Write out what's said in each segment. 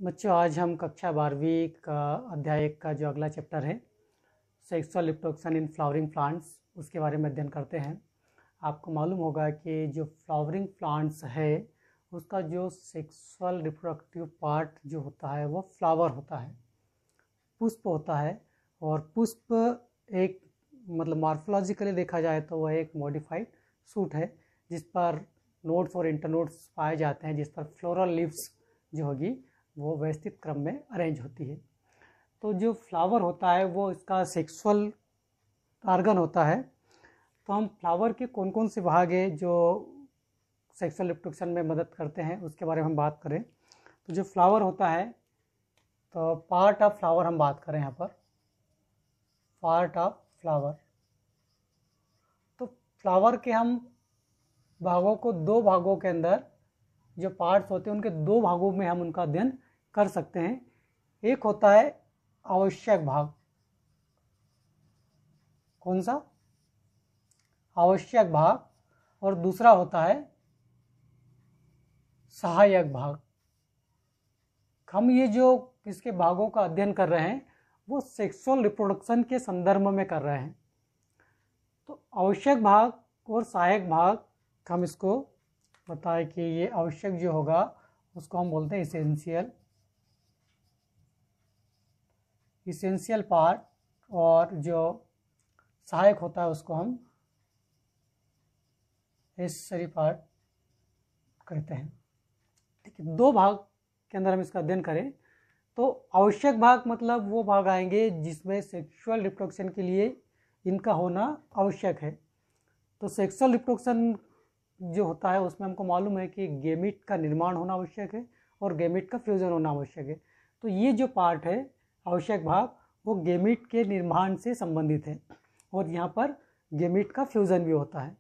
बच्चों, आज हम कक्षा 12वीं का अध्याय 1 का जो अगला चैप्टर है sexual reproduction in flowering plants उसके बारे में अध्ययन करते हैं। आपको मालूम होगा कि जो फ्लावरिंग प्लांट्स है उसका जो सेक्सुअल रिप्रोडक्टिव पार्ट जो होता है वो फ्लावर होता है, पुष्प होता है। और पुष्प एक मॉर्फोलॉजिकली देखा जाए तो वह एक मॉडिफाइड सूट है जिस पर नोड्स और इंटरनोड्स पाए जाते हैं, जिस पर फ्लोरल लीव्स जो होगी वो व्यवस्थित क्रम में अरेंज होती है। तो जो फ्लावर होता है वो इसका सेक्सुअल ऑर्गन होता है। तो हम फ्लावर के कौन कौन से भाग है जो सेक्सुअल रिप्रोडक्शन में मदद करते हैं उसके बारे में हम बात करें तो जो फ्लावर होता है, तो पार्ट ऑफ फ्लावर हम बात करें यहाँ पर, पार्ट ऑफ फ्लावर। तो फ्लावर के हम भागों को दो भागों के अंदर जो पार्ट्स होते हैं उनके दो भागों में हम उनका अध्ययन कर सकते हैं। एक होता है आवश्यक भाग। कौन सा? आवश्यक भाग। और दूसरा होता है सहायक भाग। हम ये जो इसके भागों का अध्ययन कर रहे हैं वो सेक्सुअल रिप्रोडक्शन के संदर्भ में कर रहे हैं। तो आवश्यक भाग और सहायक भाग हम इसको बताएं कि ये आवश्यक जो होगा उसको हम बोलते हैं इसेंशियल पार्ट, और जो सहायक होता है उसको हम नेसेसरी पार्ट कहते हैं। ठीक है, दो भाग के अंदर हम इसका अध्ययन करें तो आवश्यक भाग मतलब वो भाग आएंगे जिसमें सेक्सुअल रिप्रोडक्शन के लिए इनका होना आवश्यक है। तो सेक्सुअल रिप्रोडक्शन जो होता है उसमें हमको मालूम है कि गेमिट का निर्माण होना आवश्यक है और गेमिट का फ्यूजन होना आवश्यक है। तो ये जो पार्ट है आवश्यक भाग वो गेमिट के निर्माण से संबंधित है और यहाँ पर गेमिट का फ्यूजन भी होता है।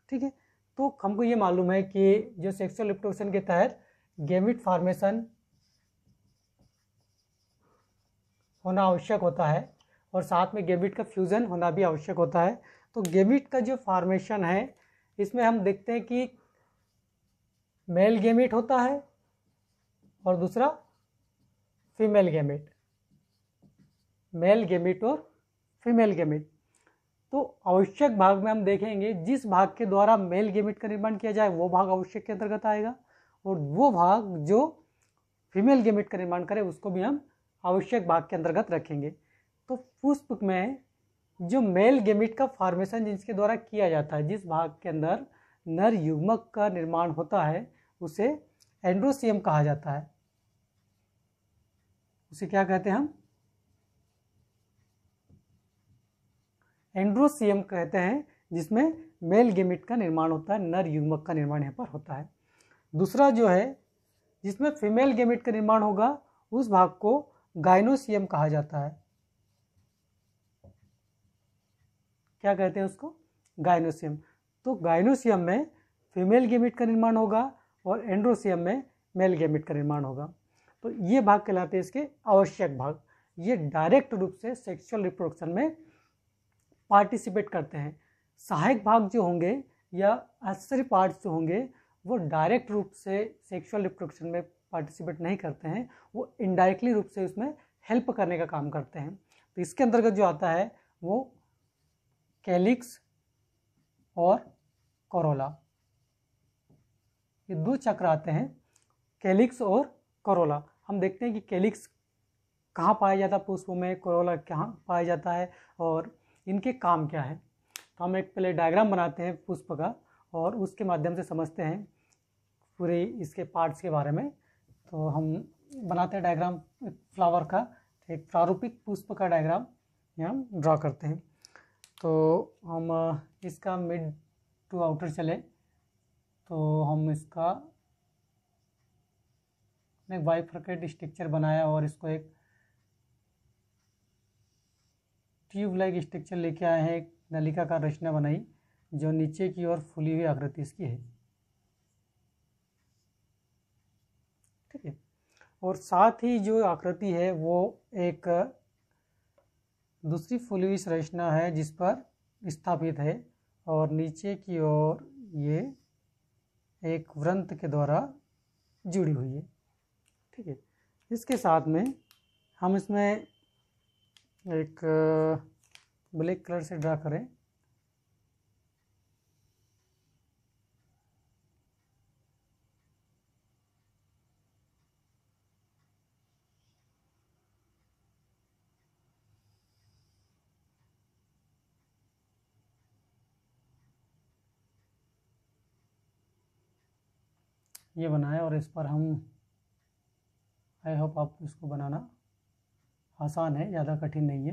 ठीक है, तो हमको ये मालूम है कि जो सेक्सुअल रिप्रोडक्शन के तहत गेमिट फॉर्मेशन होना आवश्यक होता है और साथ में गेमिट का फ्यूजन होना भी आवश्यक होता है। तो गेमिट का जो फॉर्मेशन है इसमें हम देखते हैं कि मेल गेमिट होता है और दूसरा फीमेल गेमिट, मेल गेमिट और फीमेल गेमिट। तो आवश्यक भाग में हम देखेंगे जिस भाग के द्वारा मेल गेमिट का निर्माण किया जाए वो भाग आवश्यक के अंतर्गत आएगा और वो भाग जो फीमेल गेमिट का निर्माण करे उसको भी हम आवश्यक भाग के अंतर्गत रखेंगे। तो पुष्प में जो मेल गेमिट का फॉर्मेशन जिसके द्वारा किया जाता है, जिस भाग के अंदर नर युग्मक का निर्माण होता है उसे एंड्रोसियम कहा जाता है। उसे क्या कहते हैं हम? एंड्रोसियम कहते हैं, जिसमें मेल गेमिट का निर्माण होता है, नर युग्मक का निर्माण यहाँ पर होता है। दूसरा जो है जिसमें फीमेल गेमिट का निर्माण होगा उस भाग को गाइनोसियम कहा जाता है। क्या कहते हैं उसको? गाइनोसियम। तो गाइनोसियम में फीमेल गेमिट का निर्माण होगा और एंड्रोसियम में मेल गेमिट का निर्माण होगा। तो ये भाग कहलाते हैं इसके आवश्यक भाग। ये डायरेक्ट रूप से सेक्सुअल रिप्रोडक्शन में पार्टिसिपेट करते हैं। सहायक भाग जो होंगे या एक्सेसरी पार्ट्स जो होंगे वो डायरेक्ट रूप से सेक्सुअल रिप्रोडक्शन में पार्टिसिपेट नहीं करते हैं, वो इनडायरेक्टली रूप से उसमें हेल्प करने का काम करते हैं। तो इसके अंतर्गत जो आता है वो कैलिक्स और कोरोला, ये दो चक्र आते हैं, कैलिक्स और कोरोला। हम देखते हैं कि कैलिक्स कहाँ पाया जाता है पुष्पों में, कोरोला कहाँ पाया जाता है और इनके काम क्या है। तो हम एक पहले डायग्राम बनाते हैं पुष्प का और उसके माध्यम से समझते हैं पूरे इसके पार्ट्स के बारे में। तो हम बनाते हैं डायग्राम फ्लावर का, एक प्रारूपिक पुष्प का डायग्राम यहाँ हम ड्रा करते हैं। तो हम इसका मिड टू आउटर चले तो हम इसका एक बाइफरकेट स्ट्रक्चर बनाया और इसको एक ट्यूब लाइक स्ट्रक्चर लेके आए हैं, एक नलिका का रचना बनाई जो नीचे की ओर फूली हुई आकृति इसकी है। ठीक है, और साथ ही जो आकृति है वो एक दूसरी फूली हुई संरचना है जिस पर स्थापित है और नीचे की ओर ये एक वृंत के द्वारा जुड़ी हुई है। ठीक है, इसके साथ में हम इसमें एक ब्लैक कलर से ड्रा करें। ये बनाए और इस पर हम, आई होप आप इसको बनाना आसान है, ज़्यादा कठिन नहीं है।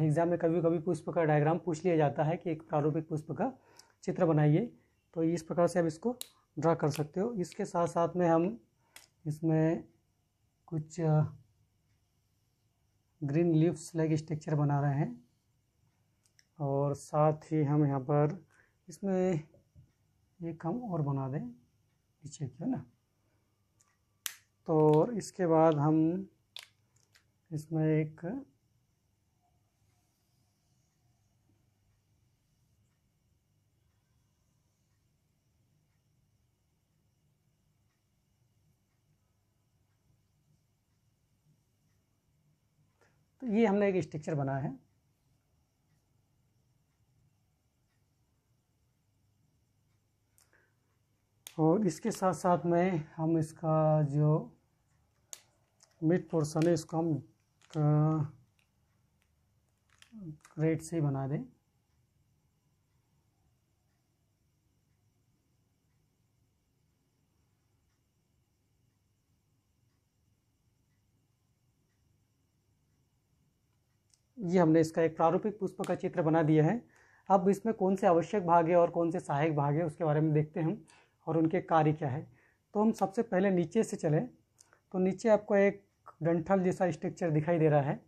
एग्ज़ाम में कभी कभी पुष्प का डायग्राम पूछ लिया जाता है कि एक प्रारूपिक पुष्प का चित्र बनाइए, तो इस प्रकार से आप इसको ड्रा कर सकते हो। इसके साथ साथ में हम इसमें कुछ ग्रीन लीव्स लाइक स्ट्रक्चर बना रहे हैं, और साथ ही हम यहाँ पर इसमें एक हम और बना दें नीचे की, है ना। तो इसके बाद हम इसमें एक तो ये हमने एक स्ट्रक्चर बनाया है। और इसके साथ साथ में हम इसका जो मिड पोर्शन है इसको हम रेड से ही बना दें। ये हमने इसका एक प्रारूपिक पुष्प का चित्र बना दिया है। अब इसमें कौन से आवश्यक भाग है और कौन से सहायक भाग है उसके बारे में देखते हैं और उनके कार्य क्या है। तो हम सबसे पहले नीचे से चलें तो नीचे आपको एक डंठल जैसा स्ट्रक्चर दिखाई दे रहा है,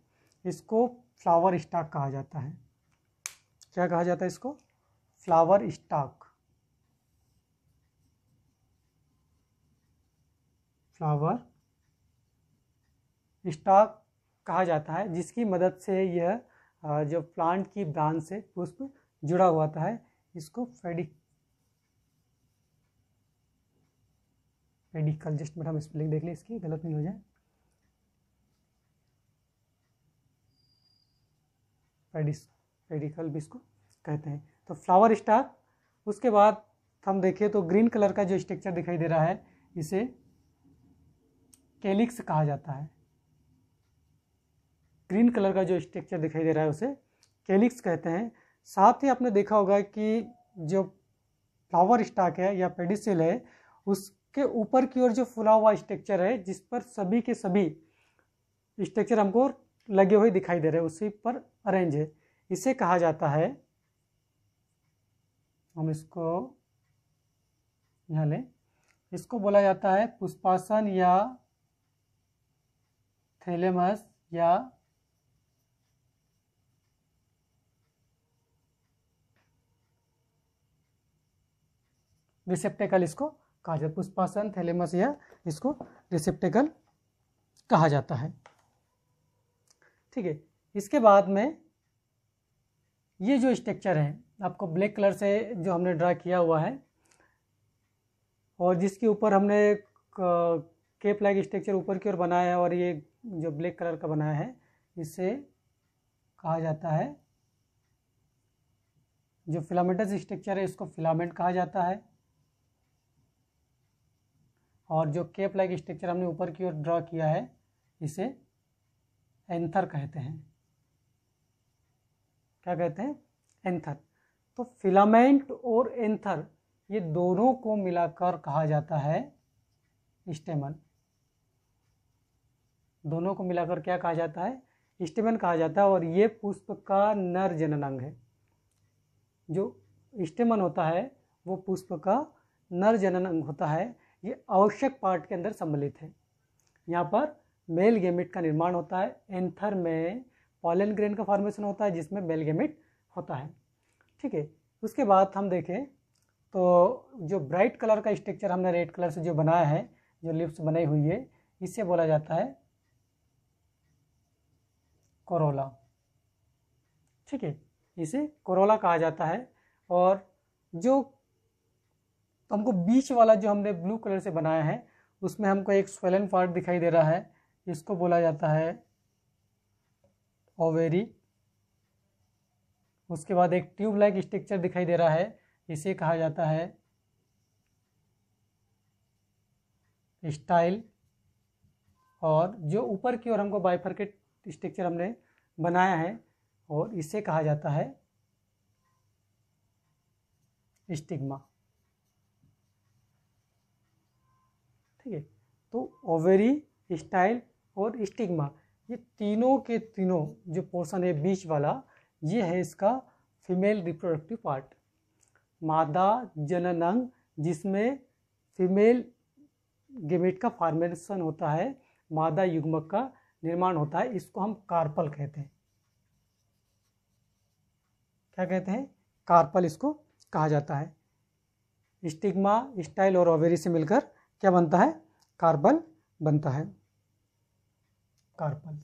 इसको फ्लावर स्टॉक कहा जाता है। क्या कहा जाता है इसको? Flower stock. फ्लावर स्टॉक कहा जाता है, जिसकी मदद से यह जो प्लांट की ब्रांच से पुष्प जुड़ा हुआ होता है, इसको पेडिकल, जस्ट हम स्पेलिंग देख लें इसकी, गलत नहीं हो जाए, पेडिकल भी इसको कहते हैं। तो फ्लावर स्टॉक। उसके बाद हम देखें तो ग्रीन कलर का जो स्ट्रक्चर दिखाई दे रहा है, इसे कैलिक्स कहा जाता है। ग्रीन कलर का जो स्ट्रक्चर दिखाई दे रहा है उसे कैलिक्स कहते हैं। साथ ही आपने देखा होगा कि जो फ्लावर स्टॉक है या पेडिसिल है, उसके ऊपर की ओर जो फुला हुआ स्ट्रक्चर है, जिस पर सभी के सभी स्ट्रक्चर हमको लगे हुए दिखाई दे रहे हैं, उसी पर अरेंज है, इसे कहा जाता है, हम इसको यहाँ लें, इसको बोला जाता है पुष्पासन या थैलेमस या रिसेप्टेकल, इसको कहा जाता है। पुष्पासन, थैलेमस या इसको रिसेप्टेकल कहा जाता है। ठीक है। इसके बाद में ये जो स्ट्रक्चर है आपको ब्लैक कलर से जो हमने ड्रा किया हुआ है, और जिसके ऊपर हमने केप लाइक स्ट्रक्चर ऊपर की ओर बनाया है, और ये जो ब्लैक कलर का बनाया है, इसे कहा जाता है, जो फिलामेंटस स्ट्रक्चर है इसको फिलामेंट कहा जाता है, और जो केप लाइक स्ट्रक्चर हमने ऊपर की ओर ड्रा किया है इसे एंथर कहते हैं। क्या कहते हैं? एंथर। तो फिलामेंट और एंथर ये दोनों को मिलाकर कहा जाता है स्टेमन। दोनों को मिलाकर क्या कहा जाता है? स्टेमन कहा जाता है। और ये पुष्प का नर जनन अंग है। जो स्टेमन होता है वो पुष्प का नर जनन अंग होता है। ये आवश्यक पार्ट के अंदर सम्मिलित है। यहाँ पर मेल गेमिट का निर्माण होता है। एंथर में पॉलन ग्रेन का फॉर्मेशन होता है, जिसमें मेल गेमिट होता है। ठीक है। उसके बाद हम देखें तो जो ब्राइट कलर का स्ट्रक्चर हमने रेड कलर से जो बनाया है, जो लिप्स बनाई हुई है, इसे बोला जाता है कोरोला। ठीक है, इसे कोरोला कहा जाता है। और जो हमको बीच वाला जो हमने ब्लू कलर से बनाया है, उसमें हमको एक स्वेलन पार्ट दिखाई दे रहा है, इसको बोला जाता है ओवेरी। उसके बाद एक ट्यूब लाइक स्ट्रक्चर दिखाई दे रहा है, इसे कहा जाता है स्टाइल। और जो ऊपर की ओर हमको बाइफरकेट स्ट्रक्चर हमने बनाया है और इसे कहा जाता है स्टिग्मा। ठीक है, तो ओवेरी, स्टाइल और स्टिग्मा, ये तीनों के तीनों जो पोर्शन है बीच वाला, ये है इसका फीमेल रिप्रोडक्टिव पार्ट, मादा जनन अंग, जिसमें फीमेल गेमेट का फॉर्मेशन होता है, मादा युग्मक का निर्माण होता है। इसको हम कार्पल कहते हैं। क्या कहते हैं? कार्पल इसको कहा जाता है। स्टिग्मा, स्टाइल और ओवेरी से मिलकर क्या बनता है? कार्पल बनता है। कार्पल,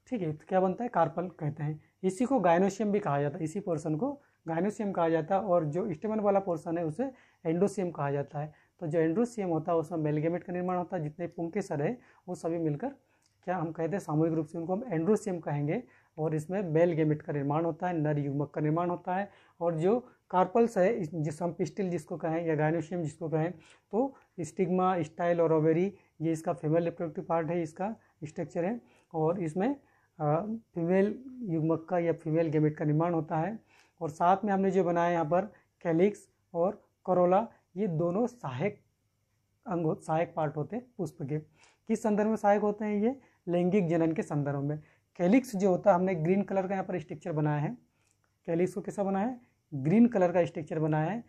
ठीक है, तो क्या बनता है? कार्पल कहते हैं। इसी को गायनोशियम भी कहा जाता है, इसी पोर्शन को गायनोशियम कहा जाता है। और जो स्टेमन वाला पोर्शन है उसे एंडोशियम कहा जाता है। तो जो एंडोशियम होता है उसमें मेल गेमेट का निर्माण होता है। जितने पुंकेसर है वो सभी मिलकर क्या हम कहते हैं, सामूहिक रूप से उनको हम एंडोशियम कहेंगे। और इसमें मेल गेमेट का निर्माण होता है, नर युग्मक का निर्माण होता है। और जो कार्पल्स है, जिस हम पिस्टिल जिसको कहें या गायनोशियम जिसको कहें, तो स्टिग्मा, स्टाइल और ओवेरी, ये इसका फीमेल रिप्रोडक्टिव पार्ट है, इसका स्ट्रक्चर है। और इसमें फीमेल युग्मक का या फीमेल गेमेट का निर्माण होता है। और साथ में हमने जो बनाया यहाँ पर कैलिक्स और करोला, ये दोनों सहायक अंग, सहायक पार्ट होते हैं पुष्प के। किस संदर्भ में सहायक होते हैं? ये लैंगिक जनन के संदर्भ में। कैलिक्स जो होता है, हमने ग्रीन कलर का यहाँ पर स्ट्रक्चर बनाया है। कैलिक्स को कैसा बनाया है? ग्रीन कलर का स्ट्रक्चर बनाया है।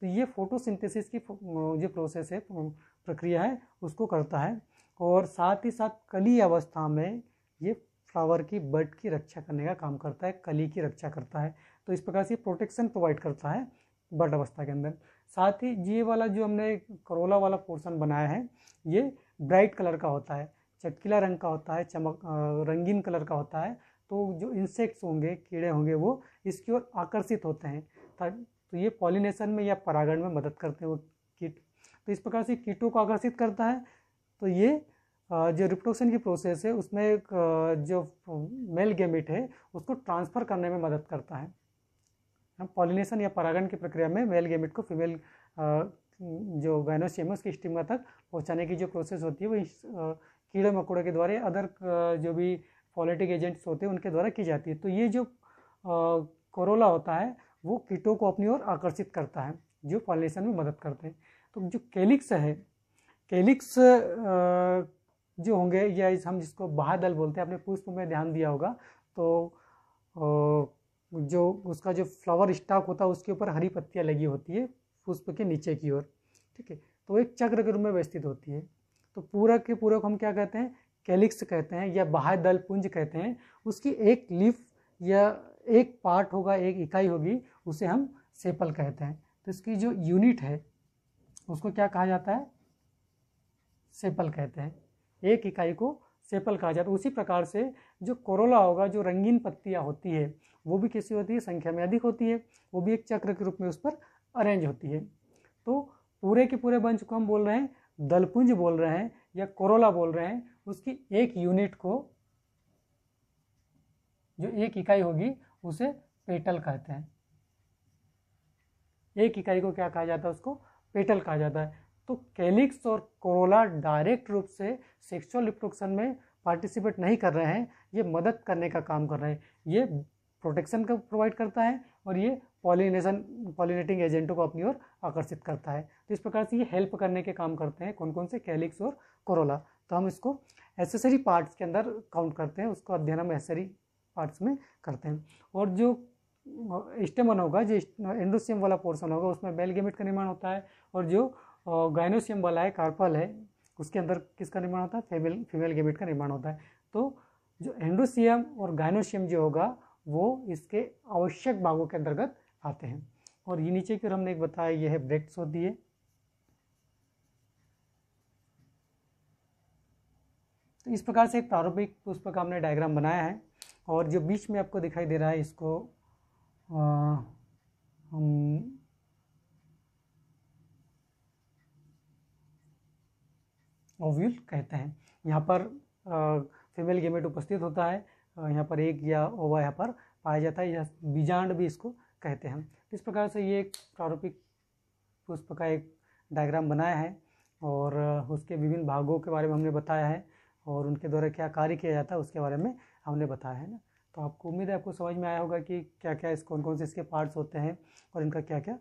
तो ये फोटोसिंथेसिस की जो प्रोसेस है, प्रक्रिया है, उसको करता है। और साथ ही साथ कली अवस्था में ये फ्लावर की बड की रक्षा करने का काम करता है, कली की रक्षा करता है। तो इस प्रकार से प्रोटेक्शन प्रोवाइड करता है बड अवस्था के अंदर। साथ ही ये वाला जो हमने करोला वाला पोर्शन बनाया है, ये ब्राइट कलर का होता है, चटकीला रंग का होता है, रंगीन कलर का होता है। तो जो इंसेक्ट्स होंगे, कीड़े होंगे, वो इसकी ओर आकर्षित होते हैं। तो ये पॉलिनेशन में या परागण में मदद करते हैं वो कीट। तो इस प्रकार से कीटों को आकर्षित करता है। तो ये जो रिप्रोडक्शन की प्रोसेस है उसमें जो मेल गेमेट है उसको ट्रांसफ़र करने में मदद करता है। पॉलिनेशन या परागण की प्रक्रिया में मेल गेमेट को फीमेल जो गायनोशियम है उसकी स्टिग्मा तक पहुंचाने की जो प्रोसेस होती है वो इस कीड़े मकोड़े के द्वारा, अदर जो भी पॉलिटिक एजेंट्स होते हैं उनके द्वारा की जाती है। तो ये जो कोरोला होता है वो कीटों को अपनी ओर आकर्षित करता है, जो पॉलिनेशन में मदद करते हैं। तो जो कैलिक्स है, कैलिक्स जो होंगे, या हम जिसको बाह्यदल बोलते हैं, आपने पुष्प में ध्यान दिया होगा, तो जो उसका जो फ्लावर स्टॉक होता है उसके ऊपर हरी पत्तियां लगी होती है पुष्प के नीचे की ओर। ठीक है, तो एक चक्र के रूप में व्यवस्थित होती है। तो पूरा के पूरे को हम क्या कहते हैं? कैलिक्स कहते हैं या बाह्यदल पुंज कहते हैं। उसकी एक लीफ या एक पार्ट होगा, एक इकाई होगी, उसे हम सेपल कहते हैं। तो इसकी जो यूनिट है उसको क्या कहा जाता है? सेपल कहते हैं। एक इकाई को सेपल कहा जाता है। उसी प्रकार से जो कोरोला होगा, जो रंगीन पत्तियां होती है, वो भी कैसी होती है? संख्या में अधिक होती है, वो भी एक चक्र के रूप में उस पर अरेंज होती है। तो पूरे के पूरे वंश को हम बोल रहे हैं दलपुंज बोल रहे हैं या कोरोला बोल रहे हैं। उसकी एक यूनिट को, जो एक इकाई होगी, उसे पेटल कहते हैं। एक इकाई को क्या कहा जाता है? उसको पेटल कहा जाता है। तो कैलिक्स और कोरोला डायरेक्ट रूप से सेक्सुअल रिप्रोडक्शन में पार्टिसिपेट नहीं कर रहे हैं, ये मदद करने का काम कर रहे हैं। ये प्रोटेक्शन का प्रोवाइड करता है और ये पॉलिनेटिंग एजेंटों को अपनी ओर आकर्षित करता है। तो इस प्रकार से ये हेल्प करने के काम करते हैं। कौन कौन से? कैलिक्स और कोरोला। तो हम इसको एसेसरी पार्ट्स के अंदर काउंट करते हैं, उसको अध्ययन हम एसेसरी पार्ट्स में करते हैं। और जो स्टेमन होगा, जो एंडोशियम वाला पोर्शन होगा, उसमें मेल गेमेट का निर्माण होता है। और जो गायनोशियम वाला है, कार्पल है, उसके अंदर किसका निर्माण होता है? फीमेल गेमेट का निर्माण होता है। तो जो एंडोशियम और गायनोशियम जो होगा वो इसके आवश्यक भागों के अंतर्गत आते हैं। और ये नीचे की ओर हमने एक बताया, ये है ब्रैक्ट्स होती है। तो इस प्रकार से एक प्रारंभिक पुष्प का हमने डायग्राम बनाया है। और जो बीच में आपको दिखाई दे रहा है, इसको हम ओव्यूल कहते हैं। यहाँ पर फीमेल गेमेट उपस्थित होता है, यहाँ पर एक या ओवा यहाँ पर पाया जाता है, या बीजांड भी इसको कहते हैं। इस प्रकार से ये एक प्रारूपिक पुष्प का एक डायग्राम बनाया है और उसके विभिन्न भागों के बारे में हमने बताया है और उनके द्वारा क्या कार्य किया जाता है उसके बारे में हमने बताया है ना। तो आपको उम्मीद है आपको समझ में आया होगा कि क्या क्या कौन कौन से इसके पार्ट्स होते हैं और इनका क्या क्या